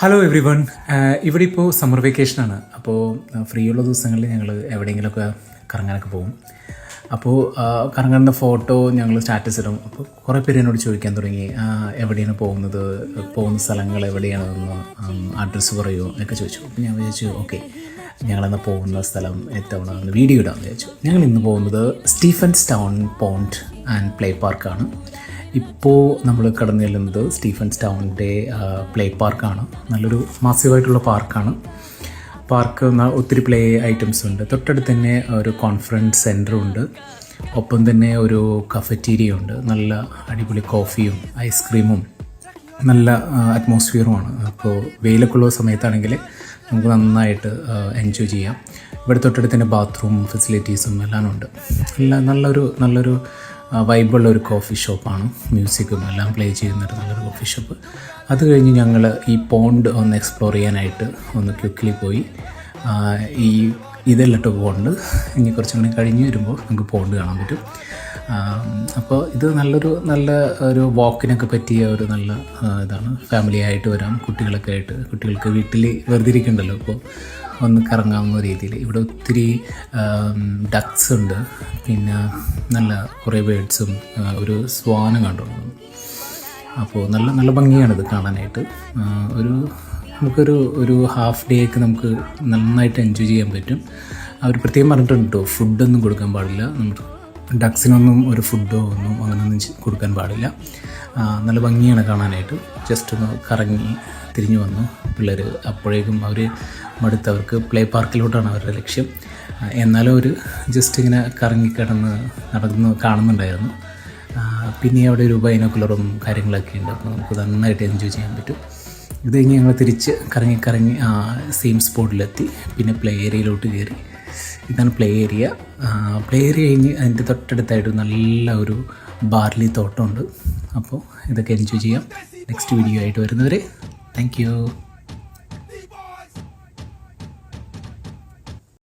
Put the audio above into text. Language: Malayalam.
Hello every one. ഇവിടെ ഇപ്പോൾ സമ്മർ വെക്കേഷനാണ്. അപ്പോൾ ഫ്രീ ഉള്ള ദിവസങ്ങളിൽ ഞങ്ങൾ എവിടെയെങ്കിലുമൊക്കെ കറങ്ങാനൊക്കെ പോകും. അപ്പോൾ കറങ്ങുന്ന ഫോട്ടോ ഞങ്ങൾ സ്റ്റാറ്റസ് ഇടും. അപ്പോൾ കുറേ പേര് എന്നോട് ചോദിക്കാൻ തുടങ്ങി, എവിടെയാണ് പോകുന്നത്, പോകുന്ന സ്ഥലങ്ങൾ എവിടെയാണെന്ന് അഡ്രസ്സ് പറയുമോ എന്നൊക്കെ ചോദിച്ചു. അപ്പോൾ ഞാൻ വിചാരിച്ചു ഓക്കെ, ഞങ്ങളെന്നാൽ പോകുന്ന സ്ഥലം എത്തവണ ഒന്ന് വീഡിയോ ഇടാമെന്ന് വിചാരിച്ചു. ഞങ്ങൾ ഇന്ന് പോകുന്നത് Stephens town pond and play പാർക്കാണ്. ഇപ്പോൾ നമ്മൾ കടന്നു ചെല്ലുന്നത് സ്റ്റീഫൻസ് ടൗണിൻ്റെ പ്ലേ പാർക്കാണ്. നല്ലൊരു മാസീവായിട്ടുള്ള പാർക്കാണ്. പാർക്ക് ഒത്തിരി പ്ലേ ഐറ്റംസ് ഉണ്ട്. തൊട്ടടുത്ത് തന്നെ ഒരു കോൺഫറൻസ് സെൻറ്ററുണ്ട്. ഒപ്പം തന്നെ ഒരു കഫറ്റീരിയ ഉണ്ട്. നല്ല അടിപൊളി കോഫിയും ഐസ്ക്രീമും നല്ല അറ്റ്മോസ്ഫിയറുമാണ്. അപ്പോൾ വെയിലൊക്കെ ഉള്ള സമയത്താണെങ്കിൽ നമുക്ക് നന്നായിട്ട് എൻജോയ് ചെയ്യാം. ഇവിടെ തൊട്ടടുത്ത് തന്നെ ബാത്റൂം ഫെസിലിറ്റീസും എല്ലാം ഉണ്ട്. നല്ലൊരു വൈബുള്ള ഒരു കോഫി ഷോപ്പാണ്. മ്യൂസിക്കും എല്ലാം പ്ലേ ചെയ്യുന്നൊരു നല്ലൊരു കോഫി ഷോപ്പ്. അത് കഴിഞ്ഞ് ഞങ്ങൾ ഈ പോണ്ട് ഒന്ന് എക്സ്പ്ലോർ ചെയ്യാനായിട്ട് ഒന്ന് ക്വിക്ക്ലി പോയി. ഇതെല്ലാം പോണ്ട് ഇനി കുറച്ചും കൂടി കഴിഞ്ഞ് വരുമ്പോൾ നമുക്ക് പോണ്ട് കാണാൻ പറ്റും. അപ്പോൾ ഇത് നല്ല ഒരു വാക്കിനൊക്കെ പറ്റിയ ഒരു നല്ല ഇതാണ്. ഫാമിലി ആയിട്ട് വരാം, കുട്ടികളൊക്കെ ആയിട്ട്. കുട്ടികൾക്ക് വീട്ടിൽ വെറുതെ ഇരിക്കണ്ടല്ലോ, അപ്പോൾ ഒന്ന് കറങ്ങാവുന്ന രീതിയിൽ. ഇവിടെ ഒത്തിരി ഡക്സ് ഉണ്ട്, പിന്നെ നല്ല കുറേ ബേഡ്സും ഒരു സ്വാനും കണ്ടുണ്ട്. അപ്പോൾ നല്ല ഭംഗിയാണിത് കാണാനായിട്ട്. നമുക്കൊരു ഹാഫ് ഡേക്ക് നമുക്ക് നന്നായിട്ട് എൻജോയ് ചെയ്യാൻ പറ്റും. അവർ പ്രത്യേകം പറഞ്ഞിട്ടുണ്ട് കേട്ടോ, ഫുഡൊന്നും കൊടുക്കാൻ പാടില്ല. നമുക്ക് ഡക്സിനൊന്നും ഒരു ഫുഡോ ഒന്നും അങ്ങനെയൊന്നും കൊടുക്കാൻ പാടില്ല. നല്ല ഭംഗിയാണ് കാണാനായിട്ട്. ജസ്റ്റ് ഒന്ന് കറങ്ങി തിരിഞ്ഞു വന്നു പിള്ളേർ. അപ്പോഴേക്കും അവർ മടുത്തവർക്ക് പ്ലേ പാർക്കിലോട്ടാണ് അവരുടെ ലക്ഷ്യം. എന്നാലും അവർ ജസ്റ്റ് ഇങ്ങനെ കറങ്ങിക്കിടന്ന് നടന്ന് കാണുന്നുണ്ടായിരുന്നു. പിന്നെ അവിടെ ഒരു ബൈനോക്കുലറും കാര്യങ്ങളൊക്കെ ഉണ്ട്. അപ്പോൾ നമുക്ക് നന്നായിട്ട് എൻജോയ് ചെയ്യാൻ പറ്റും. ഇത് കഴിഞ്ഞ് ഞങ്ങൾ തിരിച്ച് കറങ്ങി സെയിം സ്പോട്ടിലെത്തി. പിന്നെ പ്ലേ ഏരിയയിലോട്ട് കയറി. ഇതാണ് പ്ലേ ഏരിയ. പ്ലേ ഏരിയ കഴിഞ്ഞ് അതിൻ്റെ തൊട്ടടുത്തായിട്ട് നല്ല ഒരു ബാർലി തോട്ടമുണ്ട്. അപ്പോൾ ഇതൊക്കെ എൻജോയ് ചെയ്യാം. നെക്സ്റ്റ് വീഡിയോ ആയിട്ട് വരുന്നവരെ താങ്ക് യു.